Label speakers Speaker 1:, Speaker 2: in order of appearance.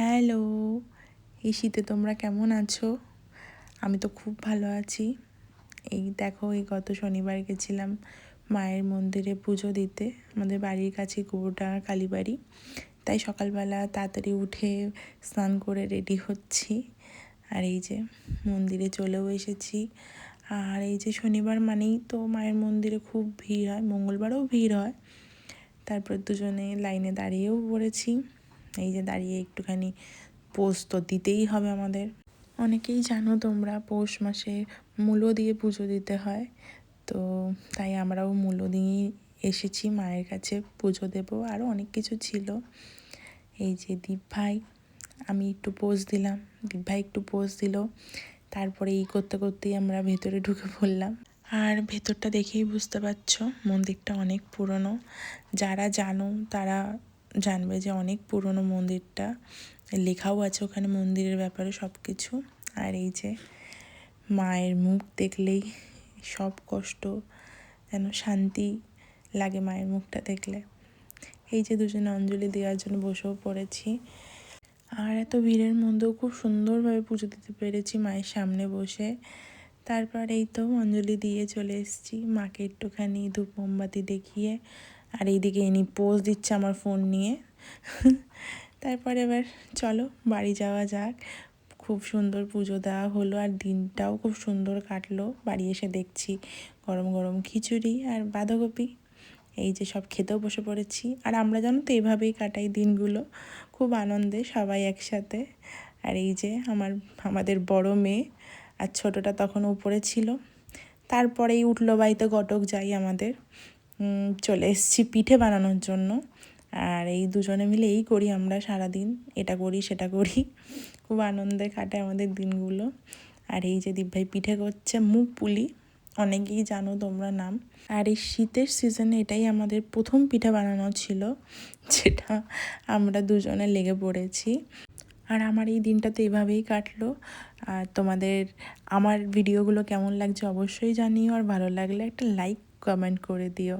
Speaker 1: Hello, এই শীতে তোমরা কেমন আছো? আমি তো খুব ভালো আছি। এই দেখো, এই গত শনিবার গেছিলাম মায়ের মন্দিরে পুজো দিতে। আমাদের বাড়ির কাছে গোবরডাঙ্গা কালীবাড়ি। তাই সকালবেলা তাড়াতাড়ি উঠে স্নান করে রেডি হচ্ছি। আর এই যে মন্দিরে চলেও এসেছি। আর এই যে শনিবার মানেই তো মায়ের মন্দিরে খুব ভিড় হয়, মঙ্গলবারও ভিড় হয়। তারপর দুজনে লাইনে দাঁড়িয়েও পড়েছি। এই যে দাঁড়িয়ে একটুখানি পোজ তো দিতেই হবে আমাদের। অনেকেই জানো তোমরা, পৌষ মাসে মূলো দিয়ে পুজো দিতে হয়। তো তাই আমরাও মূলো দিয়েই এসেছি মায়ের কাছে পুজো দেবো। আরও অনেক কিছু ছিল। এই যে দীপ ভাই, আমি একটু পোজ দিলাম, দীপ ভাই একটু পোজ দিল। তারপরে এই করতে করতেই আমরা ভেতরে ঢুকে পড়লাম। আর ভেতরটা দেখেই বুঝতে পারছো মন্দিরটা অনেক পুরনো। যারা জানো তারা জানবে যে অনেক পুরনো মন্দিরটা। লেখাও আছে ওখানে মন্দিরের ব্যাপারে সব কিছু। আর এই যে মায়ের মুখ দেখলেই সব কষ্ট যেন শান্তি লাগে মায়ের মুখটা দেখলে। এই যে দুজনে অঞ্জলি দেওয়ার জন্য বসেও পড়েছি। আর এত ভিড়ের মধ্যেও খুব সুন্দরভাবে পুজো দিতে পেরেছি মায়ের সামনে বসে। তারপর এই তো অঞ্জলি দিয়ে চলে এসেছি, মাকে একটুখানি ধূপ মোমবাতি দেখিয়ে। আর এইদিকে ইনি পোজ দিচ্ছে আমার ফোন নিয়ে। তারপর এবার চলো বাড়ি যাওয়া যাক। খুব সুন্দর পুজো দেওয়া হলো আর দিনটাও খুব সুন্দর কাটলো। বাড়ি এসে দেখছি গরম গরম খিচুড়ি আর বাঁধাকপি। এই যে সব খেতেও বসে পড়েছি। আর আমরা জানো তো এভাবেই কাটাই দিনগুলো, খুব আনন্দে সবাই একসাথে। আর এই যে আমাদের বড় মেয়ে আর ছোটোটা তখন উপরে ছিল। তারপরেই উঠলো বাড়িতে ঘটক যাই আমাদের। চলে এসেছি পিঠে বানানোর জন্য। আর এই দুজনে মিলে এই করি আমরা সারাদিন, এটা করি সেটা করি। খুব আনন্দে কাটায় আমাদের দিনগুলো। আর এই যে দীপ ভাই পিঠে করছে, মুগ পুলি, অনেকেই জানো তোমরা নাম। আর এই শীতের সিজনে এটাই আমাদের প্রথম পিঠা বানানো ছিল, যেটা আমরা দুজনে লেগে পড়েছি। আর আমার এই দিনটা তো এভাবেই কাটলো। আর তোমাদের আমার ভিডিওগুলো কেমন লাগছে অবশ্যই জানিও। আর ভালো লাগলে একটা লাইক কমেন্ট করে দিও।